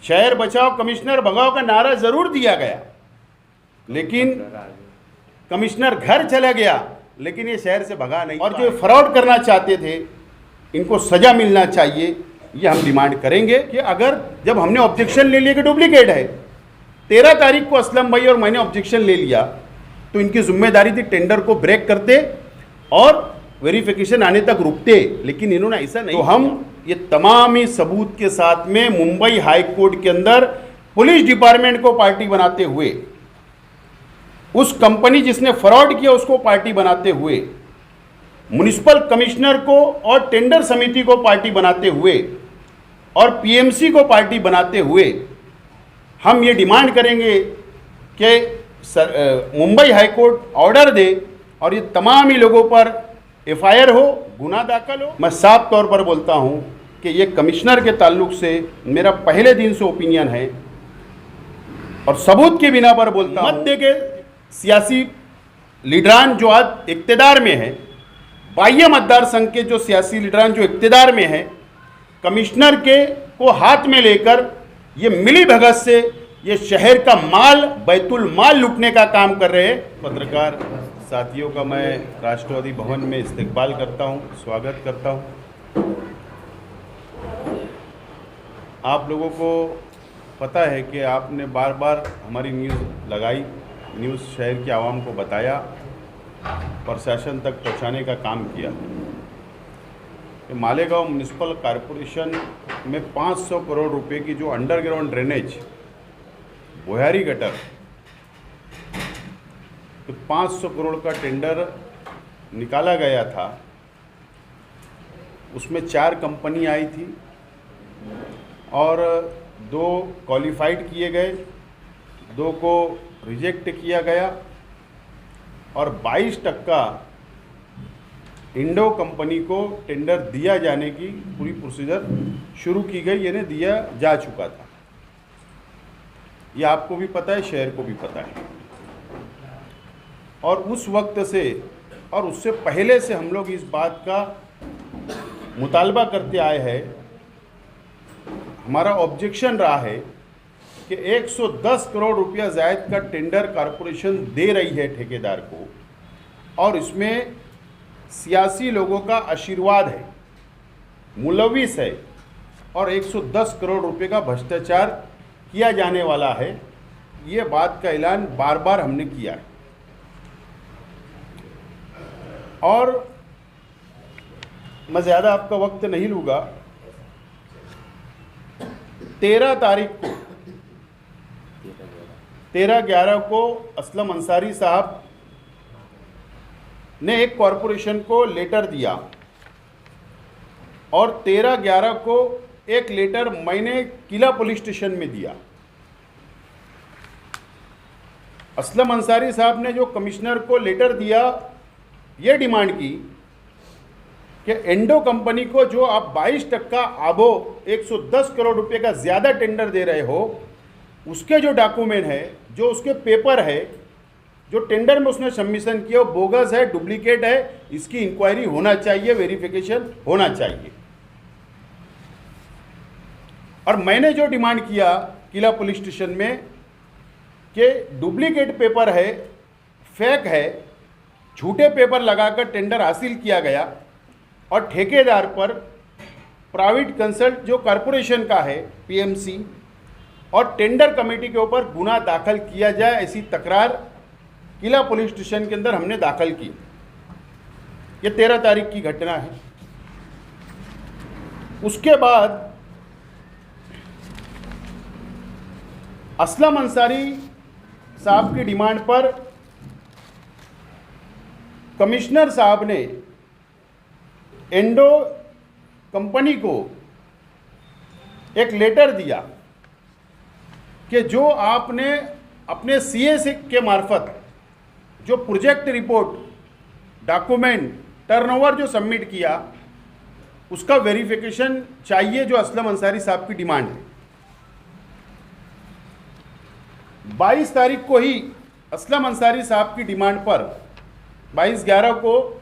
शहर बचाओ कमिश्नर भगाओ का नारा जरूर दिया गया, लेकिन कमिश्नर घर चला गया, लेकिन ये शहर से भगा नहीं। और जो फ्रॉड करना चाहते थे इनको सजा मिलना चाहिए, ये हम डिमांड करेंगे कि अगर जब हमने ऑब्जेक्शन ले लिया कि डुप्लीकेट है, 13 तारीख को असलम भाई और मैंने ऑब्जेक्शन ले लिया, तो इनकी जिम्मेदारी थी टेंडर को ब्रेक करते और वेरिफिकेशन आने तक रुकते, लेकिन इन्होंने ऐसा नहीं। तो हम ये तमाम ही सबूत के साथ में मुंबई हाई कोर्ट के अंदर पुलिस डिपार्टमेंट को पार्टी बनाते हुए, उस कंपनी जिसने फ्रॉड किया उसको पार्टी बनाते हुए, म्युनिसिपल कमिश्नर को और टेंडर समिति को पार्टी बनाते हुए और पीएमसी को पार्टी बनाते हुए हम ये डिमांड करेंगे कि मुंबई हाई कोर्ट ऑर्डर दे और ये तमाम ही लोगों पर एफआईआर हो, गुना दाखिल हो। मैं साफ तौर पर बोलता हूँ कि ये कमिश्नर के ताल्लुक से मेरा पहले दिन से ओपिनियन है और सबूत के बिना पर बोलता हूँ। मध्य के सियासी लीडरान जो आज इक्तदार में है, बाह्य मतदार संघ के जो सियासी लीडरान जो इक्तदार में है, कमिश्नर के को हाथ में लेकर ये मिली भगत से ये शहर का माल, बैतुल माल लूटने का काम कर रहे हैं। पत्रकार साथियों का मैं राष्ट्रवादी भवन में इस्तकबाल करता हूं, स्वागत करता हूं। आप लोगों को पता है कि आपने बार बार हमारी न्यूज़ लगाई, न्यूज़ शहर की आवाम को बताया, प्रशासन तक पहुंचाने का काम किया कि मालेगांव म्युनिसिपल कॉरपोरेशन में 500 करोड़ रुपए की जो अंडरग्राउंड ड्रेनेज बोहारी गटर, तो 500 करोड़ का टेंडर निकाला गया था। उसमें 4 कंपनी आई थी और 2 क्वालिफाइड किए गए, 2 को रिजेक्ट किया गया और 22% इंडो कंपनी को टेंडर दिया जाने की पूरी प्रोसीजर शुरू की गई, यानी दिया जा चुका था। ये आपको भी पता है, शहर को भी पता है। और उस वक्त से और उससे पहले से हम लोग इस बात का मुतालबा करते आए हैं, हमारा ऑब्जेक्शन रहा है कि 110 करोड़ रुपया जायद का टेंडर कॉरपोरेशन दे रही है ठेकेदार को और इसमें सियासी लोगों का आशीर्वाद है, मुलविस है और 110 करोड़ रुपए का भ्रष्टाचार किया जाने वाला है। ये बात का ऐलान बार बार हमने किया है और मैं ज़्यादा आपका वक्त नहीं लूँगा। 13/11 को असलम अंसारी साहब ने एक कॉरपोरेशन को लेटर दिया और 13/11 को एक लेटर मैंने किला पुलिस स्टेशन में दिया। असलम अंसारी साहब ने जो कमिश्नर को लेटर दिया, ये डिमांड की कि एंडो कंपनी को जो आप 22% आबो 110 करोड़ रुपए का ज़्यादा टेंडर दे रहे हो, उसके जो डॉक्यूमेंट है, जो उसके पेपर है, जो टेंडर में उसने सबमिशन किया वो बोगस है, डुप्लीकेट है, इसकी इंक्वायरी होना चाहिए, वेरिफिकेशन होना चाहिए। और मैंने जो डिमांड किया किला पुलिस स्टेशन में कि डुप्लीकेट पेपर है, फेक है, झूठे पेपर लगाकर टेंडर हासिल किया गया और ठेकेदार पर प्राइवेट कंसल्ट जो कॉरपोरेशन का है पीएमसी और टेंडर कमेटी के ऊपर गुना दाखिल किया जाए, ऐसी तकरार किला पुलिस स्टेशन के अंदर हमने दाखिल की। ये 13 तारीख की घटना है। उसके बाद असलम अंसारी साहब की डिमांड पर कमिश्नर साहब ने एंडो कंपनी को एक लेटर दिया कि जो आपने अपने सीए के मार्फत जो प्रोजेक्ट रिपोर्ट, डॉक्यूमेंट, टर्नओवर जो सबमिट किया, उसका वेरिफिकेशन चाहिए, जो असलम अंसारी साहब की डिमांड है। 22 तारीख को ही असलम अंसारी साहब की डिमांड पर 22/11 को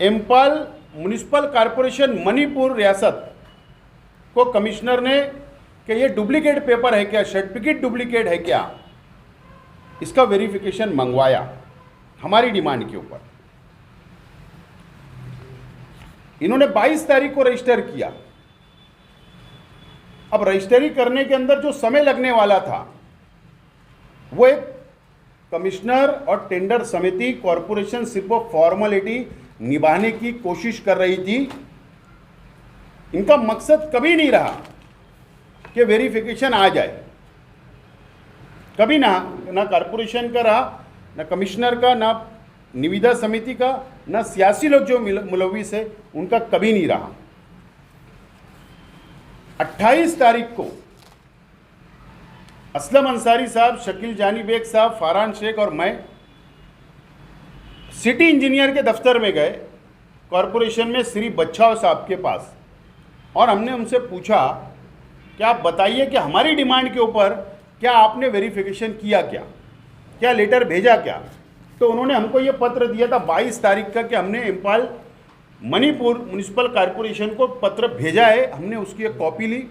एम्पाल म्युनिसिपल कॉरपोरेशन मणिपुर रियासत को कमिश्नर ने कि ये डुप्लीकेट पेपर है क्या, सर्टिफिकेट डुप्लीकेट है क्या, इसका वेरिफिकेशन मंगवाया हमारी डिमांड के ऊपर। इन्होंने 22 तारीख को रजिस्टर किया। अब रजिस्टरी करने के अंदर जो समय लगने वाला था वो एक कमिश्नर और टेंडर समिति कॉरपोरेशन सिर्फ फॉर्मेलिटी निभाने की कोशिश कर रही थी। इनका मकसद कभी नहीं रहा कि वेरिफिकेशन आ जाए, कभी ना कॉरपोरेशन का रहा, ना कमिश्नर का, ना निविदा समिति का, ना सियासी लोग जो मुलविस है उनका कभी नहीं रहा। 28 तारीख को असलम अंसारी साहब, शकील जानी बेग साहब, फरहान शेख और मैं सिटी इंजीनियर के दफ्तर में गए कॉरपोरेशन में श्री बच्छाव साहब के पास, और हमने उनसे पूछा कि आप बताइए कि हमारी डिमांड के ऊपर क्या आपने वेरिफिकेशन किया, क्या लेटर भेजा क्या। तो उन्होंने हमको ये पत्र दिया था 22 तारीख का कि हमने इम्फाल मणिपुर म्युनिसिपल कॉरपोरेशन को पत्र भेजा है, हमने उसकी एक कॉपी ली।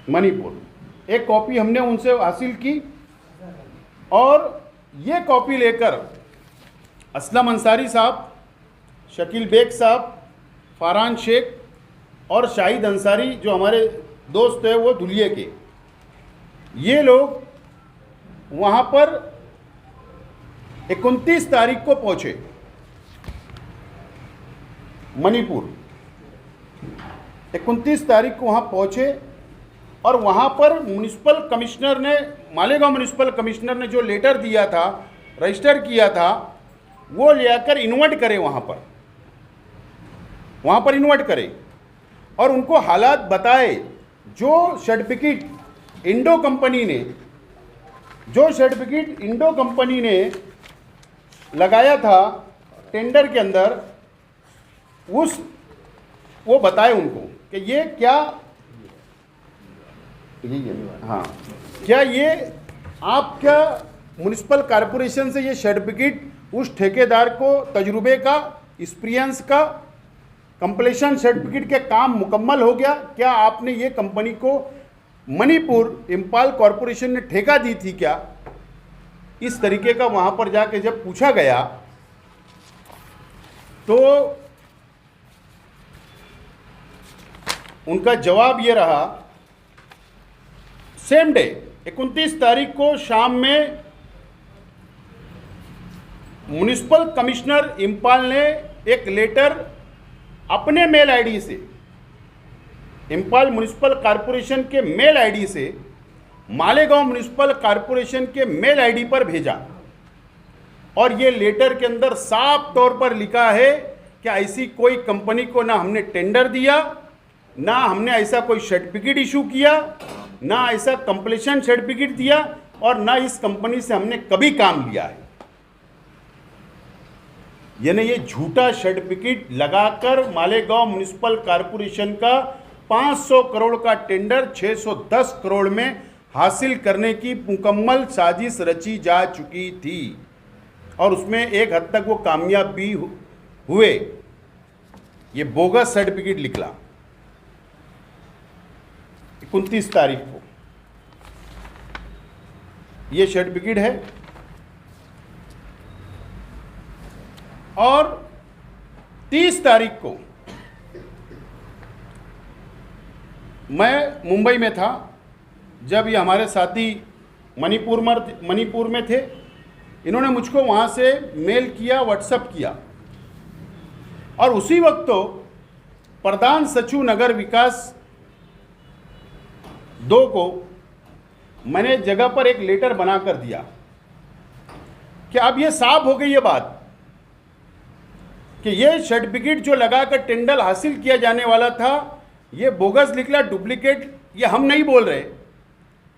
मणिपुर एक कॉपी हमने उनसे हासिल की, और ये कॉपी लेकर असलम अंसारी साहब, शकील बेग साहब, फरहान शेख और शाहिद अंसारी जो हमारे दोस्त हैं वो धुलिये के, ये लोग वहाँ पर 29 तारीख को पहुँचे मणिपुर। 29 तारीख को वहाँ पहुँचे और वहाँ पर म्युनिसिपल कमिश्नर ने, मालेगांव म्युनिसिपल कमिश्नर ने जो लेटर दिया था, रजिस्टर किया था, वो ले आकर इन्वर्ट करे वहाँ पर इन्वर्ट करे और उनको हालात बताए। जो सर्टिफिकेट इंडो कंपनी ने लगाया था टेंडर के अंदर, वो बताए उनको कि ये क्या, हाँ, क्या ये आपका म्युनिसिपल कॉरपोरेशन से ये सर्टिफिकेट उस ठेकेदार को तजुर्बे का, एक्सपीरियंस का, कंप्लीशन सर्टिफिकेट के काम मुकम्मल हो गया, क्या आपने ये कंपनी को मणिपुर इम्फाल कॉरपोरेशन ने ठेका दी थी क्या, इस तरीके का वहाँ पर जाके जब पूछा गया तो उनका जवाब ये रहा। सेम डे 29 तारीख को शाम में म्युनिसिपल कमिश्नर इम्फाल ने एक लेटर अपने मेल आईडी से, इम्फाल म्युनिसिपल कॉरपोरेशन के मेल आईडी से मालेगांव म्युनिसिपल कॉरपोरेशन के मेल आईडी पर भेजा, और ये लेटर के अंदर साफ तौर पर लिखा है कि ऐसी कोई कंपनी को ना हमने टेंडर दिया, ना हमने ऐसा कोई सर्टिफिकेट इशू किया, ना ऐसा कंप्लीशन सर्टिफिकेट दिया, और ना इस कंपनी से हमने कभी काम लिया है। यानी ये झूठा सर्टिफिकेट लगाकर मालेगांव म्युनिसिपल कॉरपोरेशन का 500 करोड़ का टेंडर 610 करोड़ में हासिल करने की मुकम्मल साजिश रची जा चुकी थी, और उसमें एक हद तक वो कामयाब भी हुए। ये बोगस सर्टिफिकेट निकला 29 तारीख को, ये सर्टिफिकेट है। और 30 तारीख को मैं मुंबई में था, जब ये हमारे साथी मणिपुर में थे। इन्होंने मुझको वहाँ से मेल किया, व्हाट्सएप किया, और उसी वक्त तो प्रधान सचिव नगर विकास 2 को मैंने जगह पर एक लेटर बना कर दिया कि अब ये साफ हो गई ये बात कि ये सर्टिफिकेट जो लगाकर टेंडर हासिल किया जाने वाला था ये बोगस निकला, डुप्लीकेट। ये हम नहीं बोल रहे,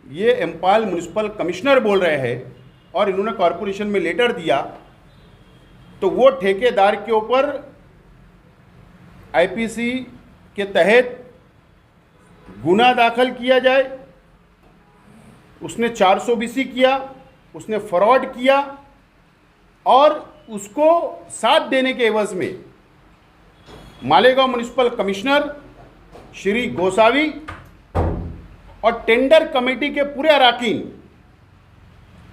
ये इम्फाल म्युनिसिपल कमिश्नर बोल रहे हैं, और इन्होंने कॉरपोरेशन में लेटर दिया। तो वो ठेकेदार के ऊपर आईपीसी के तहत गुना दाखिल किया जाए। उसने 420 किया, उसने फ्रॉड किया, और उसको साथ देने के एवज में मालेगांव म्युनिसिपल कमिश्नर श्री गोसावी और टेंडर कमेटी के पूरे अराकीन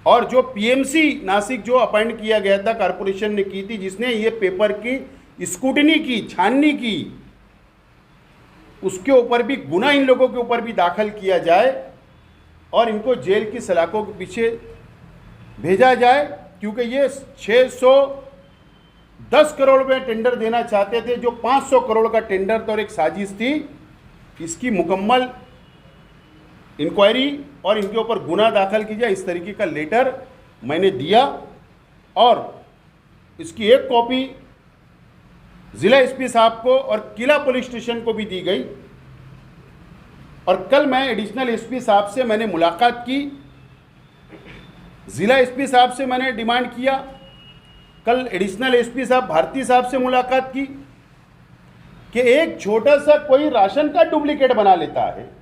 और जो पीएमसी नासिक जो अपॉइंट किया गया था, कारपोरेशन ने की थी, जिसने ये पेपर की स्क्रूटनी की, छाननी की, उसके ऊपर भी गुना इन लोगों के ऊपर भी दाखिल किया जाए और इनको जेल की सलाखों के पीछे भेजा जाए, क्योंकि ये 610 करोड़ में टेंडर देना चाहते थे, जो 500 करोड़ का टेंडर था और एक साजिश थी। इसकी मुकम्मल इंक्वायरी और इनके ऊपर गुना दाखिल की जाए, इस तरीके का लेटर मैंने दिया और इसकी एक कॉपी ज़िला एसपी साहब को और किला पुलिस स्टेशन को भी दी गई। और कल मैं एडिशनल एसपी साहब से मैंने मुलाकात की, ज़िला एसपी साहब से मैंने डिमांड किया, कल एडिशनल एसपी साहब भारती साहब से मुलाकात की कि एक छोटा सा कोई राशन कार्ड डुप्लीकेट बना लेता है,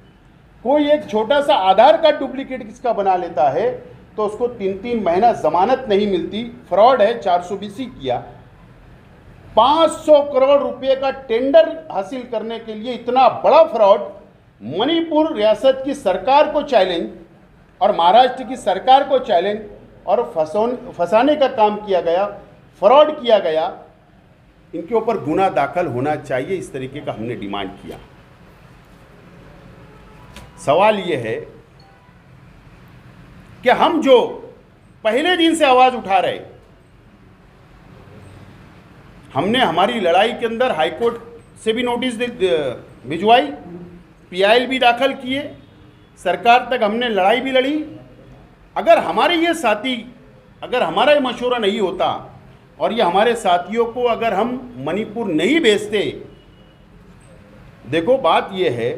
कोई एक छोटा सा आधार कार्ड डुप्लीकेट किसका बना लेता है तो उसको 3-3 महीना जमानत नहीं मिलती, फ्रॉड है, 420 किया। 500 करोड़ रुपए का टेंडर हासिल करने के लिए इतना बड़ा फ्रॉड, मणिपुर रियासत की सरकार को चैलेंज और महाराष्ट्र की सरकार को चैलेंज और फंसाने का काम किया गया, फ्रॉड किया गया। इनके ऊपर गुना दाखिल होना चाहिए, इस तरीके का हमने डिमांड किया। सवाल ये है कि हम जो पहले दिन से आवाज उठा रहे, हमने हमारी लड़ाई के अंदर हाईकोर्ट से भी नोटिस भिजवाई, पीआईएल भी दाखिल किए, सरकार तक हमने लड़ाई भी लड़ी। अगर हमारे ये साथी, अगर हमारा ये मशवरा नहीं होता और ये हमारे साथियों को अगर हम मणिपुर नहीं भेजते, देखो बात ये है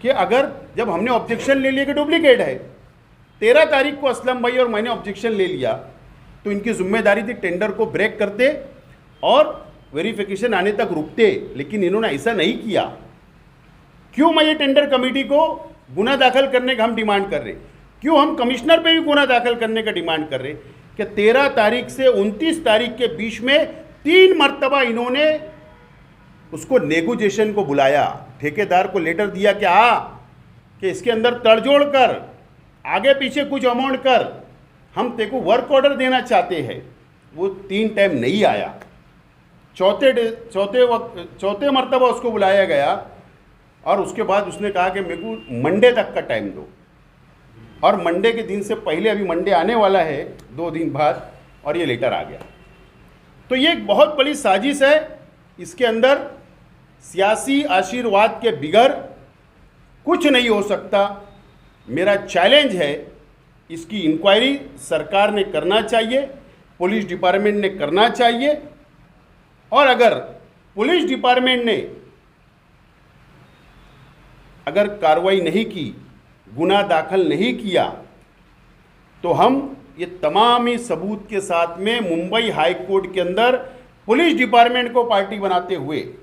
कि अगर जब हमने ऑब्जेक्शन ले लिया कि डुप्लीकेट है, 13 तारीख को असलम भाई और मैंने ऑब्जेक्शन ले लिया, तो इनकी जिम्मेदारी थी टेंडर को ब्रेक करते और वेरिफिकेशन आने तक रुकते, लेकिन इन्होंने ऐसा नहीं किया। क्यों मैं ये टेंडर कमेटी को गुना दाखिल करने का हम डिमांड कर रहे, क्यों हम कमिश्नर पे भी गुना दाखिल करने का डिमांड कर रहे कि 13 तारीख से 29 तारीख के बीच में 3 मरतबा इन्होंने उसको नेगोशिएशन को बुलाया, ठेकेदार को लेटर दिया कि इसके अंदर तड़जोड़ कर, आगे पीछे कुछ अमाउंट कर, हम तेको वर्क ऑर्डर देना चाहते हैं। वो 3 टाइम नहीं आया, चौथे मरतबा उसको बुलाया गया और उसके बाद उसने कहा कि मेरे को मंडे तक का टाइम दो, और मंडे के दिन से पहले, अभी मंडे आने वाला है 2 दिन बाद, और ये लेटर आ गया। तो ये एक बहुत बड़ी साजिश है, इसके अंदर सियासी आशीर्वाद के बिगैर कुछ नहीं हो सकता। मेरा चैलेंज है, इसकी इंक्वायरी सरकार ने करना चाहिए, पुलिस डिपार्टमेंट ने करना चाहिए, और अगर पुलिस डिपार्टमेंट ने अगर कार्रवाई नहीं की, गुना दाखिल नहीं किया, तो हम ये तमाम ही सबूत के साथ में मुंबई हाई कोर्ट के अंदर पुलिस डिपार्टमेंट को पार्टी बनाते हुए,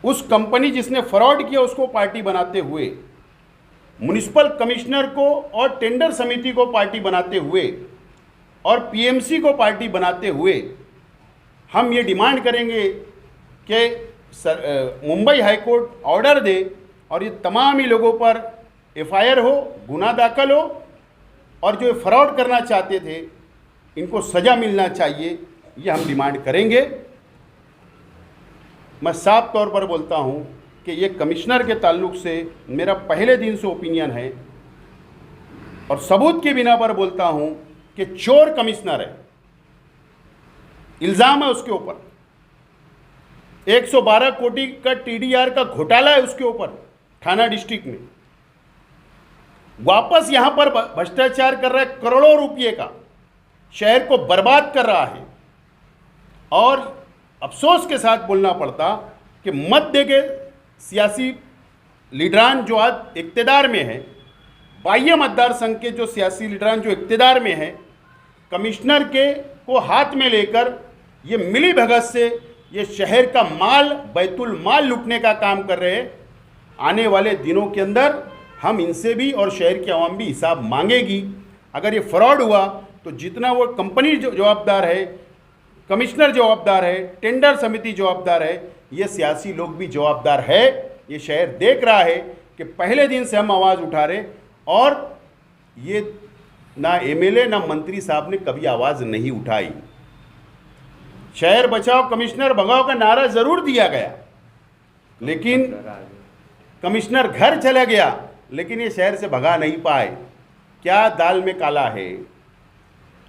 उस कंपनी जिसने फ्रॉड किया उसको पार्टी बनाते हुए, म्युनिसिपल कमिश्नर को और टेंडर समिति को पार्टी बनाते हुए और पीएमसी को पार्टी बनाते हुए हम ये डिमांड करेंगे कि मुंबई हाई कोर्ट ऑर्डर दे और ये तमाम ही लोगों पर एफआईआर हो, गुना दाखिल हो, और जो फ्रॉड करना चाहते थे इनको सज़ा मिलना चाहिए, ये हम डिमांड करेंगे। मैं साफ तौर पर बोलता हूँ कि ये कमिश्नर के ताल्लुक से मेरा पहले दिन से ओपिनियन है, और सबूत के बिना पर बोलता हूँ कि चोर कमिश्नर है, इल्ज़ाम है उसके ऊपर, 112 कोटी का टीडीआर का घोटाला है उसके ऊपर थाना डिस्ट्रिक्ट में, वापस यहां पर भ्रष्टाचार कर रहा है, करोड़ों रुपए का, शहर को बर्बाद कर रहा है। और अफसोस के साथ बोलना पड़ता कि मध्य के सियासी लीडरान जो आज इक्तदार में है, बाह्य मतदार संघ के जो सियासी लीडरान जो इक्तदार में है, कमिश्नर के को हाथ में लेकर ये मिली भगत से ये शहर का माल, बैतुल माल लूटने का काम कर रहे हैं। आने वाले दिनों के अंदर हम इनसे भी और शहर की आवाम भी हिसाब मांगेगी। अगर ये फ्रॉड हुआ तो जितना वो कंपनी जो जवाबदार है, कमिश्नर जवाबदार है, टेंडर समिति जवाबदार है, ये सियासी लोग भी जवाबदार है। ये शहर देख रहा है कि पहले दिन से हम आवाज़ उठा रहे और ये ना एमएलए ना मंत्री साहब ने कभी आवाज़ नहीं उठाई। शहर बचाओ कमिश्नर भगाओ का नारा ज़रूर दिया गया, लेकिन कमिश्नर घर चला गया, लेकिन ये शहर से भगा नहीं पाए। क्या दाल में काला है?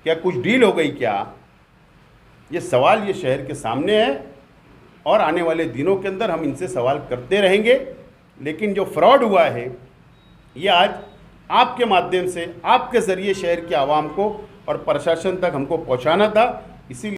क्या कुछ डील हो गई क्या? ये सवाल ये शहर के सामने है और आने वाले दिनों के अंदर हम इनसे सवाल करते रहेंगे। लेकिन जो फ्रॉड हुआ है ये आज आपके माध्यम से, आपके ज़रिए शहर के आवाम को और प्रशासन तक हमको पहुंचाना था। इसीलिए